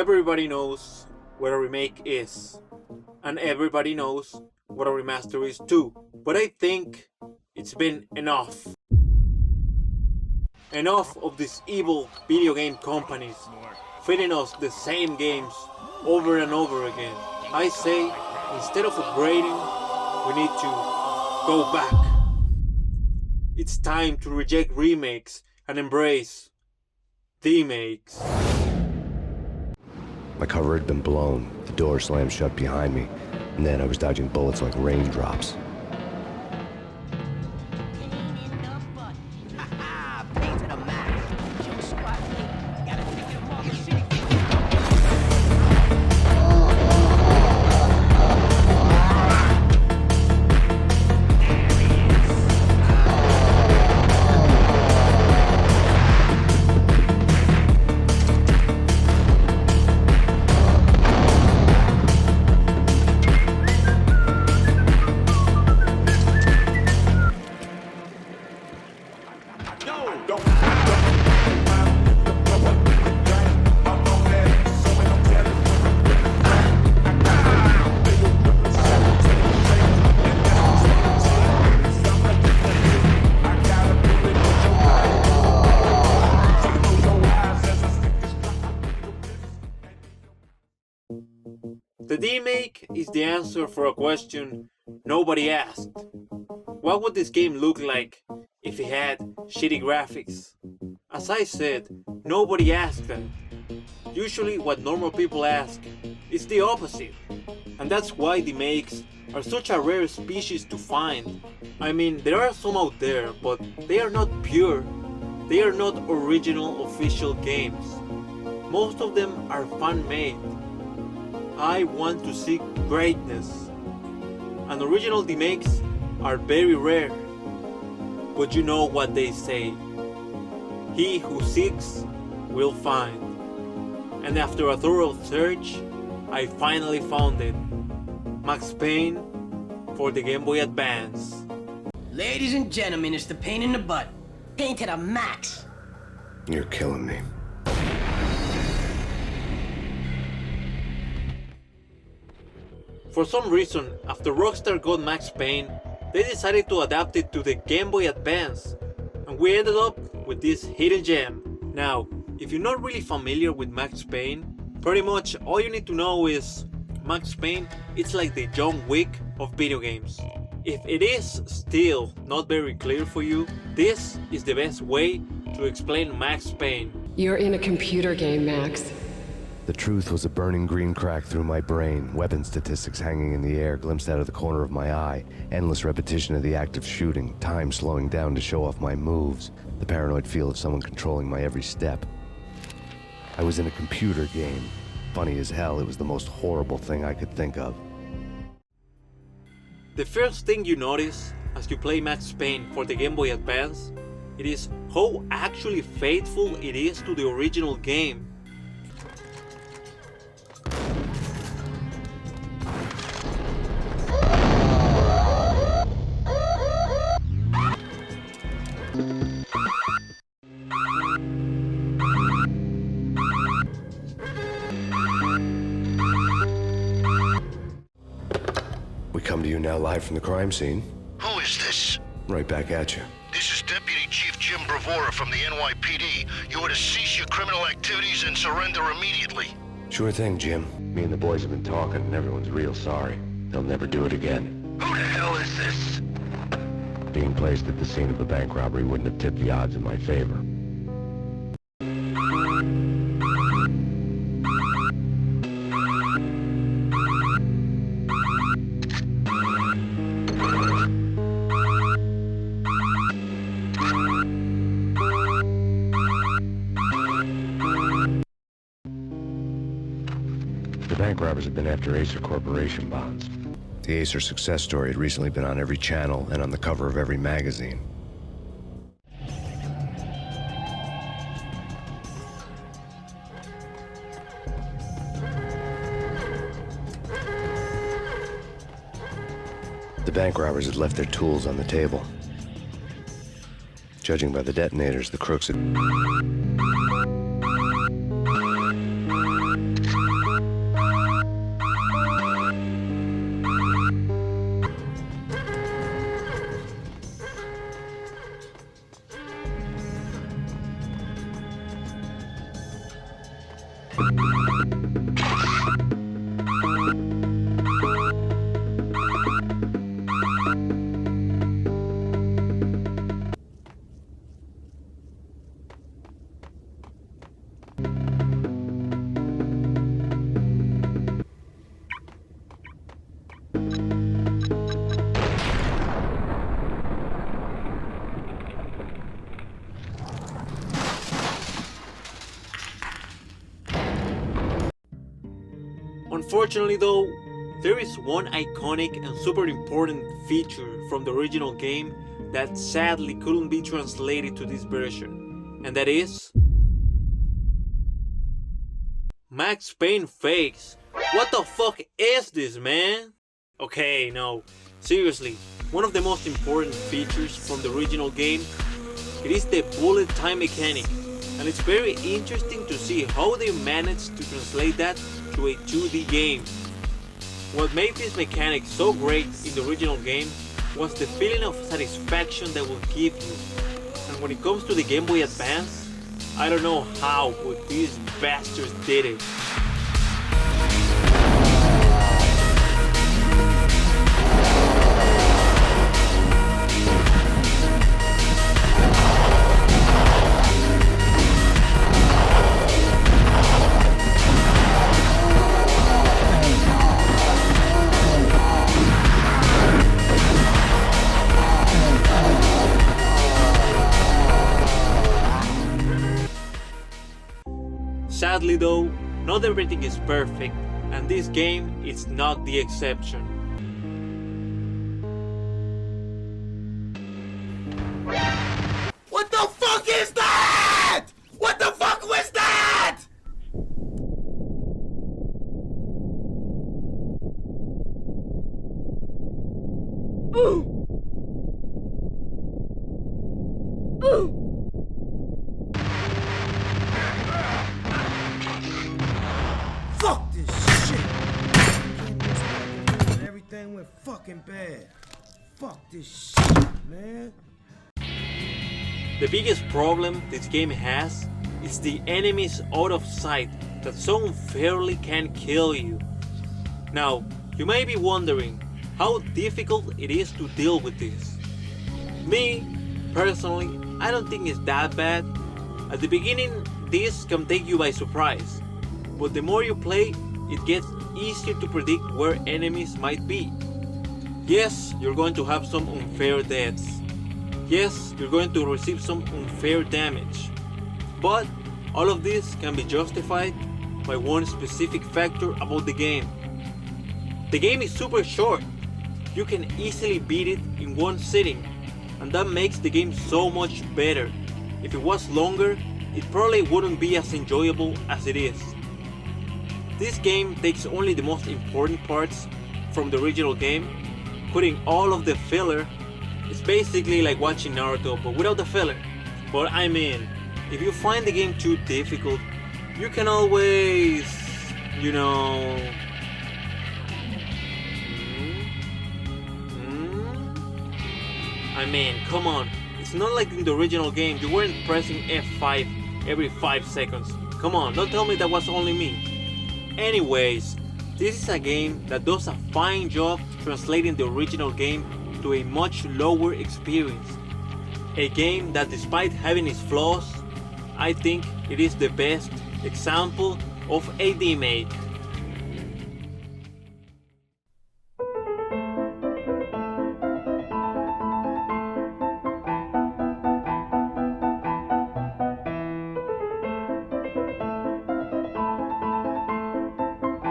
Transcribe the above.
Everybody knows what a remake is, and everybody knows what a remaster is too. But I think it's been enough. Enough of these evil video game companies feeding us the same games over and over again. I say, instead of upgrading, we need to go back. It's time to reject remakes and embrace demakes. My cover had been blown, the door slammed shut behind me, and then I was dodging bullets like raindrops. Payne to the max. Jump squad, gotta take it off the city. The Demake is the answer for a question nobody asked. What would this game look like if it had shitty graphics? As I said, nobody asked that. Usually what normal people ask is the opposite. And that's why demakes are such a rare species to find. I mean, there are some out there, but they are not pure. They are not original official games. Most of them are fan-made. I want to seek greatness. And original demakes are very rare. But you know what they say. He who seeks will find. And after a thorough search, I finally found it. Max Payne for the Game Boy Advance. Ladies and gentlemen, it's the pain in the butt. Payne to the max. You're killing me. For some reason, after Rockstar got Max Payne, they decided to adapt it to the Game Boy Advance, and we ended up with this hidden gem. Now, if you're not really familiar with Max Payne, pretty much all you need to know is Max Payne, it's like the John Wick of video games. If it is still not very clear for you, this is the best way to explain Max Payne. You're in a computer game, Max. The truth was a burning green crack through my brain, weapon statistics hanging in the air, glimpsed out of the corner of my eye, endless repetition of the act of shooting, time slowing down to show off my moves, the paranoid feel of someone controlling my every step. I was in a computer game. Funny as hell, it was the most horrible thing I could think of. The first thing you notice as you play Max Payne for the Game Boy Advance, it is how actually faithful it is to the original game. We come to you now live from the crime scene. Who is this? Right back at you. This is Deputy Chief Jim Bravura from the NYPD. You are to cease your criminal activities and surrender immediately. Sure thing, Jim. Me and the boys have been talking, and everyone's real sorry. They'll never do it again. Who the hell is this? Being placed at the scene of the bank robbery wouldn't have tipped the odds in my favor. The bank robbers had been after Acer Corporation bonds. The Acer success story had recently been on every channel and on the cover of every magazine. The bank robbers had left their tools on the table. Judging by the detonators, the crooks had... Unfortunately though, there is one iconic and super important feature from the original game that sadly couldn't be translated to this version, and that is Max Payne face. What the fuck is this, man? Okay, no, seriously, one of the most important features from the original game, it is the bullet time mechanic, and it's very interesting to see how they managed to translate that to a 2D game. What made this mechanic so great in the original game was the feeling of satisfaction that will give you. And when it comes to the Game Boy Advance, I don't know how, but these bastards did it. Sadly though, not everything is perfect, and this game is not the exception. What the fuck is that? What the fuck was that? Fuck this shit. Everything went fucking bad. Fuck this shit, man. The biggest problem this game has is the enemies out of sight that so unfairly can kill you. Now, you may be wondering how difficult it is to deal with this. Me, personally, I don't think it's that bad. At the beginning, this can take you by surprise, but the more you play, it gets easier to predict where enemies might be. Yes, you're going to have some unfair deaths. Yes, you're going to receive some unfair damage. But all of this can be justified by one specific factor about the game. The game is super short. You can easily beat it in one sitting, and that makes the game so much better. If it was longer, it probably wouldn't be as enjoyable as it is. This game takes only the most important parts from the original game, putting all of the filler. It's basically like watching Naruto, but without the filler. But I mean, if you find the game too difficult, you can always, you know... I mean, come on. It's not like in the original game, you weren't pressing F5 every 5 seconds. Come on, don't tell me that was only me. Anyways, this is a game that does a fine job translating the original game to a much lower experience. A game that, despite having its flaws, I think it is the best example of a demake.